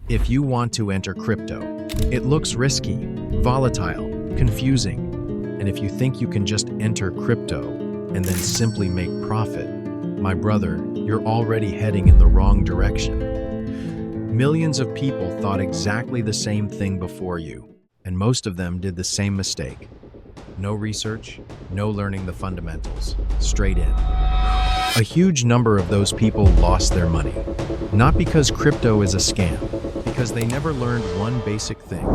If you want to enter crypto, it looks risky, volatile, confusing, and if you think you can just enter crypto and then simply make profit, my brother, you're already heading in the wrong direction. Millions of people thought exactly the same thing before you, and most of them did the same mistake. No research, no learning the fundamentals, straight in. A huge number of those people lost their money, not because crypto is a scam, because they never learned one basic thing: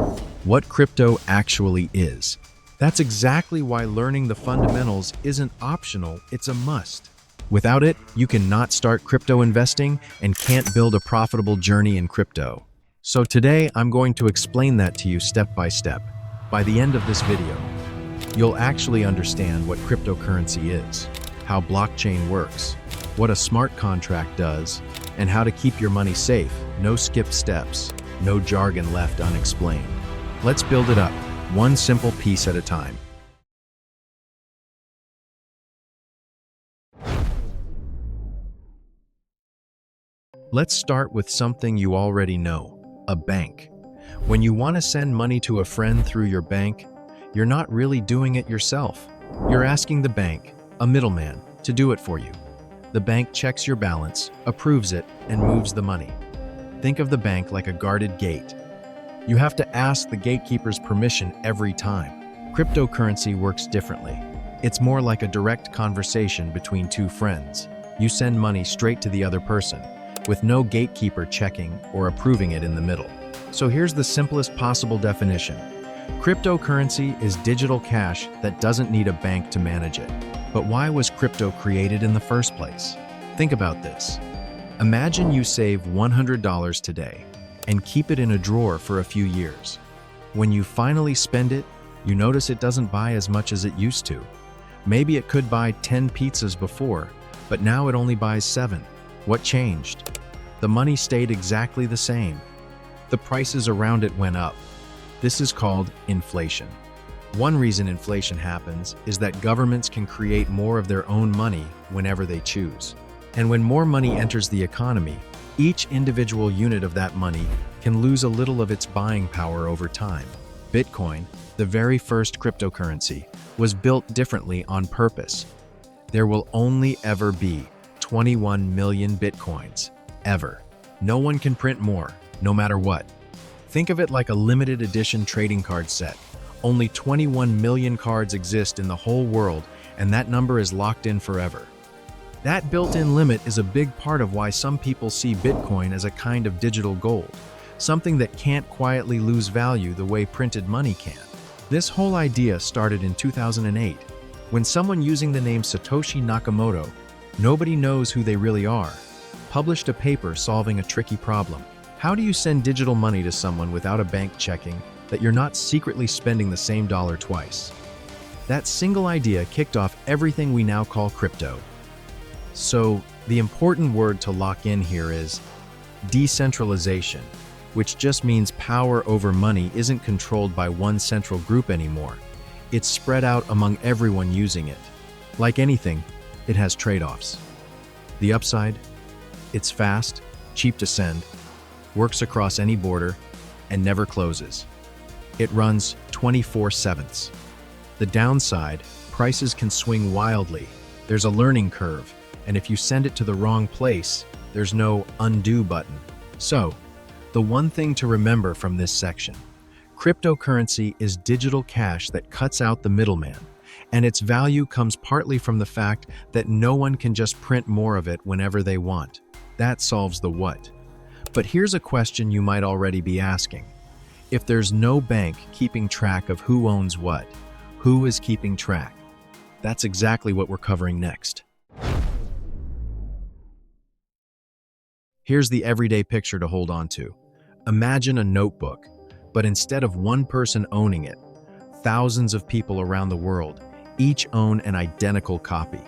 what crypto actually is. That's exactly why learning the fundamentals isn't optional, it's a must. Without it, you cannot start crypto investing and can't build a profitable journey in crypto. So today, I'm going to explain that to you step by step. By the end of this video, you'll actually understand what cryptocurrency is, how blockchain works, what a smart contract does, and how to keep your money safe. No skipped steps, no jargon left unexplained. Let's build it up, one simple piece at a time. Let's start with something you already know: a bank. When you want to send money to a friend through your bank, you're not really doing it yourself. You're asking the bank, a middleman, to do it for you. The bank checks your balance, approves it, and moves the money. Think of the bank like a guarded gate. You have to ask the gatekeeper's permission every time. Cryptocurrency works differently. It's more like a direct conversation between two friends. You send money straight to the other person, with no gatekeeper checking or approving it in the middle. So here's the simplest possible definition. Cryptocurrency is digital cash that doesn't need a bank to manage it. But why was crypto created in the first place? Think about this. Imagine you save $100 today and keep it in a drawer for a few years. When you finally spend it, you notice it doesn't buy as much as it used to. Maybe it could buy 10 pizzas before, but now it only buys 7. What changed? The money stayed exactly the same. The prices around it went up. This is called inflation. One reason inflation happens is that governments can create more of their own money whenever they choose. And when more money enters the economy, each individual unit of that money can lose a little of its buying power over time. Bitcoin, the very first cryptocurrency, was built differently on purpose. There will only ever be 21 million Bitcoins, ever. No one can print more, no matter what. Think of it like a limited edition trading card set. Only 21 million cards exist in the whole world, and that number is locked in forever. That built-in limit is a big part of why some people see Bitcoin as a kind of digital gold, something that can't quietly lose value the way printed money can. This whole idea started in 2008, when someone using the name Satoshi Nakamoto, nobody knows who they really are, published a paper solving a tricky problem. How do you send digital money to someone without a bank checking that you're not secretly spending the same dollar twice? That single idea kicked off everything we now call crypto. So, the important word to lock in here is decentralization, which just means power over money isn't controlled by one central group anymore. It's spread out among everyone using it. Like anything, it has trade-offs. The upside? It's fast, cheap to send, works across any border, and never closes. It runs 24/7. The downside, prices can swing wildly. There's a learning curve, and if you send it to the wrong place, there's no undo button. So, the one thing to remember from this section: cryptocurrency is digital cash that cuts out the middleman, and its value comes partly from the fact that no one can just print more of it whenever they want. That solves the what. But here's a question you might already be asking. If there's no bank keeping track of who owns what, who is keeping track? That's exactly what we're covering next. Here's the everyday picture to hold on to. Imagine a notebook, but instead of one person owning it, thousands of people around the world each own an identical copy.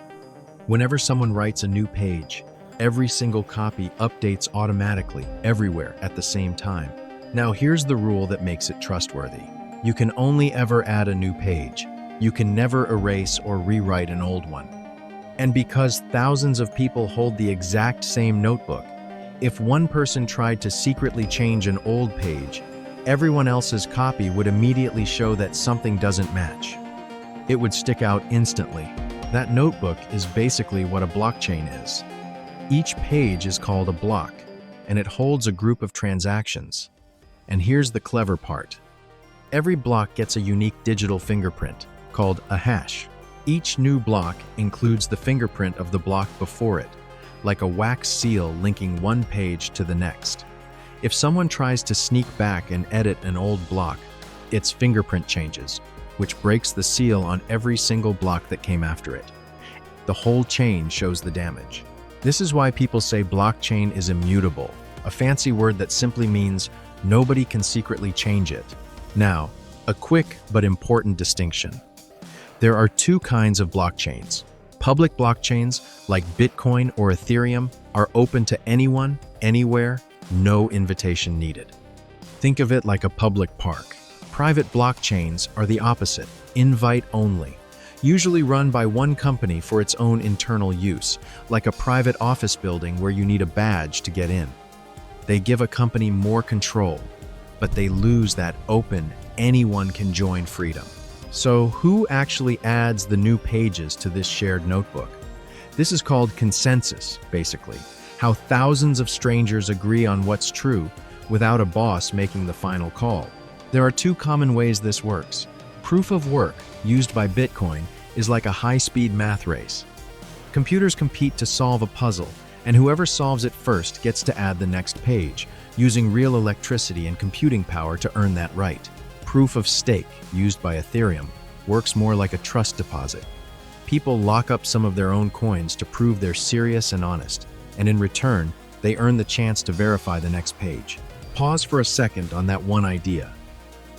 Whenever someone writes a new page, every single copy updates automatically everywhere at the same time. Now here's the rule that makes it trustworthy. You can only ever add a new page. You can never erase or rewrite an old one. And because thousands of people hold the exact same notebook, If one person tried to secretly change an old page, everyone else's copy would immediately show that something doesn't match. It would stick out instantly. That notebook is basically what a blockchain is. Each page is called a block, and it holds a group of transactions. And here's the clever part. Every block gets a unique digital fingerprint, called a hash. Each new block includes the fingerprint of the block before it, like a wax seal linking one page to the next. If someone tries to sneak back and edit an old block, its fingerprint changes, which breaks the seal on every single block that came after it. The whole chain shows the damage. This is why people say blockchain is immutable, a fancy word that simply means nobody can secretly change it. Now, a quick but important distinction. There are two kinds of blockchains. Public blockchains, like Bitcoin or Ethereum, are open to anyone, anywhere, no invitation needed. Think of it like a public park. Private blockchains are the opposite, invite only, usually run by one company for its own internal use, like a private office building where you need a badge to get in. They give a company more control, but they lose that open, anyone can join freedom. So who actually adds the new pages to this shared notebook? This is called consensus, basically, how thousands of strangers agree on what's true without a boss making the final call. There are two common ways this works. Proof of work, used by Bitcoin, is like a high-speed math race. Computers compete to solve a puzzle, and whoever solves it first gets to add the next page, using real electricity and computing power to earn that right. Proof of stake, used by Ethereum, works more like a trust deposit. People lock up some of their own coins to prove they're serious and honest, and in return, they earn the chance to verify the next page. Pause for a second on that one idea,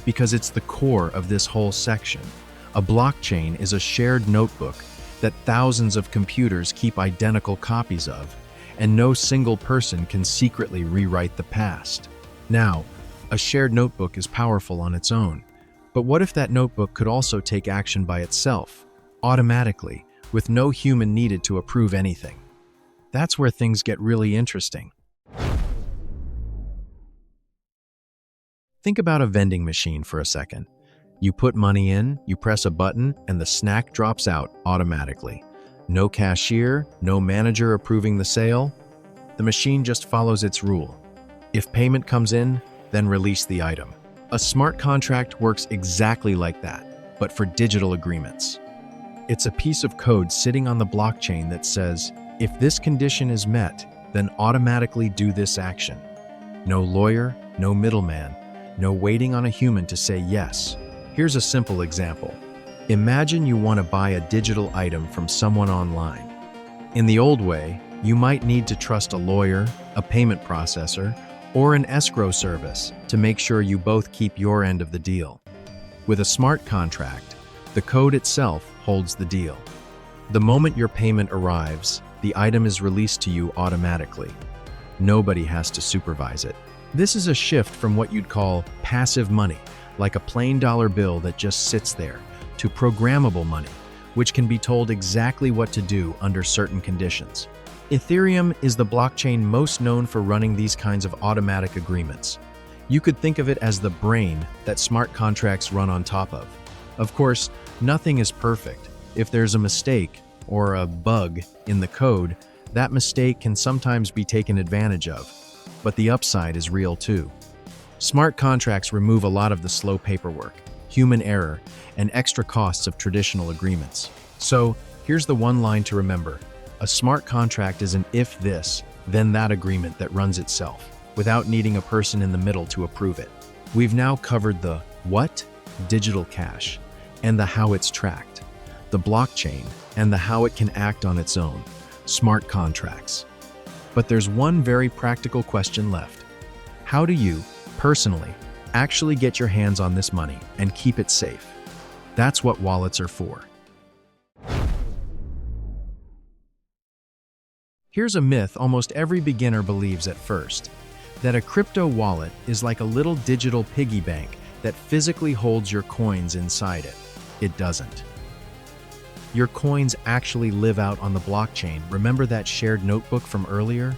because it's the core of this whole section. A blockchain is a shared notebook that thousands of computers keep identical copies of, and no single person can secretly rewrite the past. Now, a shared notebook is powerful on its own, but what if that notebook could also take action by itself, automatically, with no human needed to approve anything? That's where things get really interesting. Think about a vending machine for a second. You put money in, you press a button, and the snack drops out automatically. No cashier, no manager approving the sale. The machine just follows its rule. If payment comes in, then release the item. A smart contract works exactly like that, but for digital agreements. It's a piece of code sitting on the blockchain that says, if this condition is met, then automatically do this action. No lawyer, no middleman, no waiting on a human to say yes. Here's a simple example. Imagine you want to buy a digital item from someone online. In the old way, you might need to trust a lawyer, a payment processor, or an escrow service to make sure you both keep your end of the deal. With a smart contract, the code itself holds the deal. The moment your payment arrives, the item is released to you automatically. Nobody has to supervise it. This is a shift from what you'd call passive money, like a plain dollar bill that just sits there, to programmable money, which can be told exactly what to do under certain conditions. Ethereum is the blockchain most known for running these kinds of automatic agreements. You could think of it as the brain that smart contracts run on top of. Of course, nothing is perfect. If there's a mistake or a bug in the code, that mistake can sometimes be taken advantage of. But the upside is real too. Smart contracts remove a lot of the slow paperwork, human error, and extra costs of traditional agreements. So, here's the one line to remember. A smart contract is an if this, then that agreement that runs itself, without needing a person in the middle to approve it. We've now covered the what, digital cash, and the how it's tracked, the blockchain, and the how it can act on its own, smart contracts. But there's one very practical question left. How do you, personally, actually get your hands on this money and keep it safe? That's what wallets are for. Here's a myth almost every beginner believes at first, that a crypto wallet is like a little digital piggy bank that physically holds your coins inside it. It doesn't. Your coins actually live out on the blockchain. Remember that shared notebook from earlier?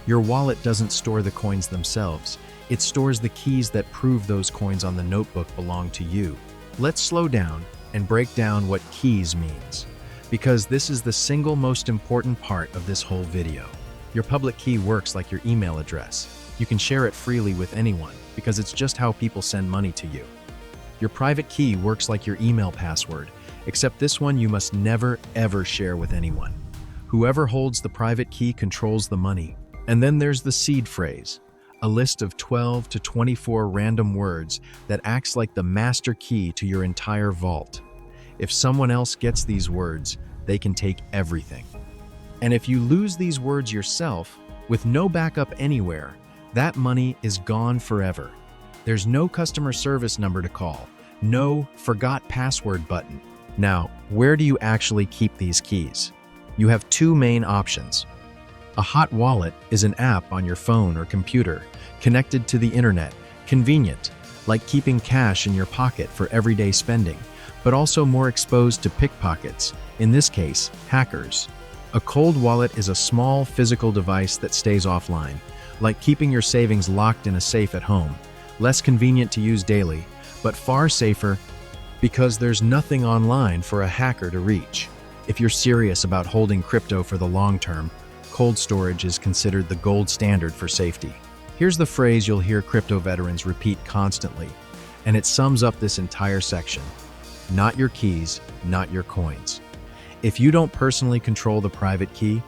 Your wallet doesn't store the coins themselves. It stores the keys that prove those coins on the notebook belong to you. Let's slow down and break down what keys means, because this is the single most important part of this whole video. Your public key works like your email address. You can share it freely with anyone because it's just how people send money to you. Your private key works like your email password, except this one you must never ever share with anyone. Whoever holds the private key controls the money. And then there's the seed phrase, a list of 12 to 24 random words that acts like the master key to your entire vault. If someone else gets these words, they can take everything. And if you lose these words yourself, with no backup anywhere, that money is gone forever. There's no customer service number to call, no forgot password button. Now, where do you actually keep these keys? You have two main options. A hot wallet is an app on your phone or computer, connected to the internet, convenient, like keeping cash in your pocket for everyday spending, but also more exposed to pickpockets, in this case, hackers. A cold wallet is a small physical device that stays offline, like keeping your savings locked in a safe at home. Less convenient to use daily, but far safer because there's nothing online for a hacker to reach. If you're serious about holding crypto for the long term, cold storage is considered the gold standard for safety. Here's the phrase you'll hear crypto veterans repeat constantly, and it sums up this entire section. Not your keys, not your coins. If you don't personally control the private key,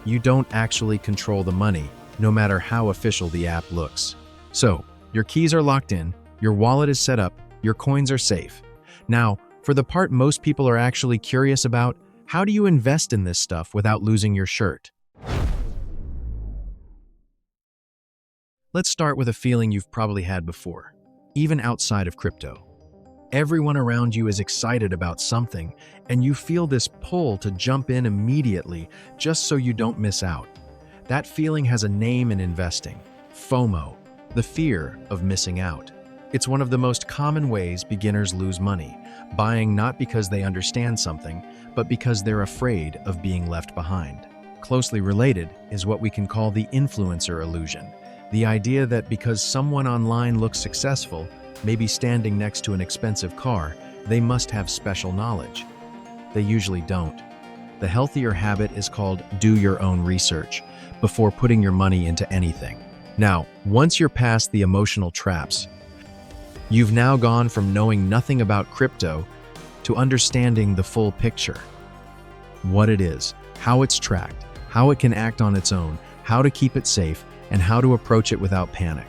you don't actually control the money, no matter how official the app looks. So, your keys are locked in, your wallet is set up, your coins are safe. Now, for the part most people are actually curious about, how do you invest in this stuff without losing your shirt? Let's start with a feeling you've probably had before, even outside of crypto. Everyone around you is excited about something, and you feel this pull to jump in immediately just so you don't miss out. That feeling has a name in investing: FOMO, the fear of missing out. It's one of the most common ways beginners lose money, buying not because they understand something, but because they're afraid of being left behind. Closely related is what we can call the influencer illusion, the idea that because someone online looks successful, maybe standing next to an expensive car, they must have special knowledge. They usually don't. The healthier habit is called do your own research before putting your money into anything. Now, once you're past the emotional traps, you've now gone from knowing nothing about crypto to understanding the full picture. What it is, how it's tracked, how it can act on its own, how to keep it safe, and how to approach it without panic.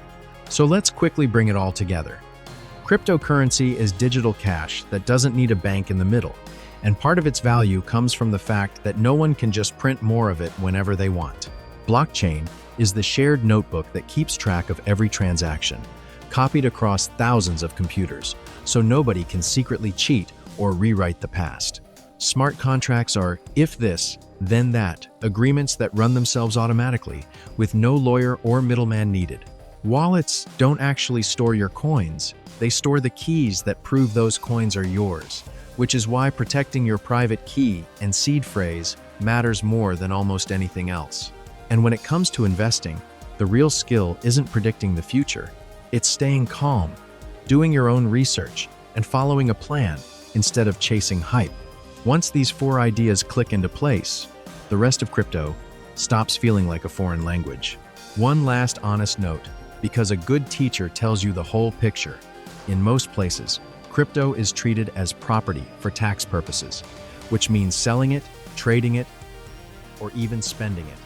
So let's quickly bring it all together. Cryptocurrency is digital cash that doesn't need a bank in the middle, and part of its value comes from the fact that no one can just print more of it whenever they want. Blockchain is the shared notebook that keeps track of every transaction, copied across thousands of computers, so nobody can secretly cheat or rewrite the past. Smart contracts are if this, then that, agreements that run themselves automatically, with no lawyer or middleman needed. Wallets don't actually store your coins, they store the keys that prove those coins are yours, which is why protecting your private key and seed phrase matters more than almost anything else. And when it comes to investing, the real skill isn't predicting the future, it's staying calm, doing your own research, and following a plan instead of chasing hype. Once these 4 ideas click into place, the rest of crypto stops feeling like a foreign language. One last honest note, because a good teacher tells you the whole picture. In most places, crypto is treated as property for tax purposes, which means selling it, trading it, or even spending it.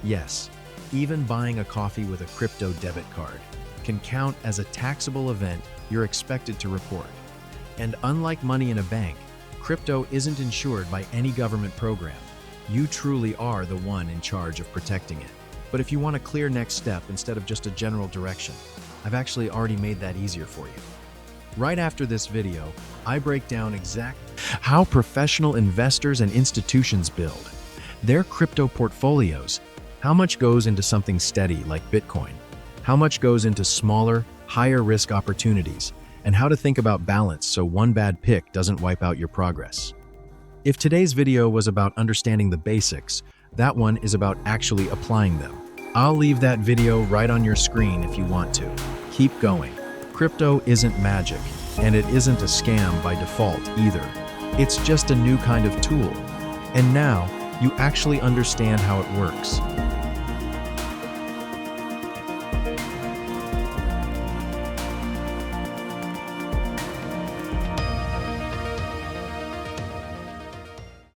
Yes, even buying a coffee with a crypto debit card can count as a taxable event you're expected to report. And unlike money in a bank, crypto isn't insured by any government program. You truly are the one in charge of protecting it. But if you want a clear next step instead of just a general direction, I've actually already made that easier for you. Right after this video, I break down exactly how professional investors and institutions build their crypto portfolios. How much goes into something steady like Bitcoin? How much goes into smaller, higher risk opportunities? And how to think about balance so one bad pick doesn't wipe out your progress. If today's video was about understanding the basics, that one is about actually applying them. I'll leave that video right on your screen if you want to. Keep going. Crypto isn't magic, and it isn't a scam by default either. It's just a new kind of tool. And now, you actually understand how it works.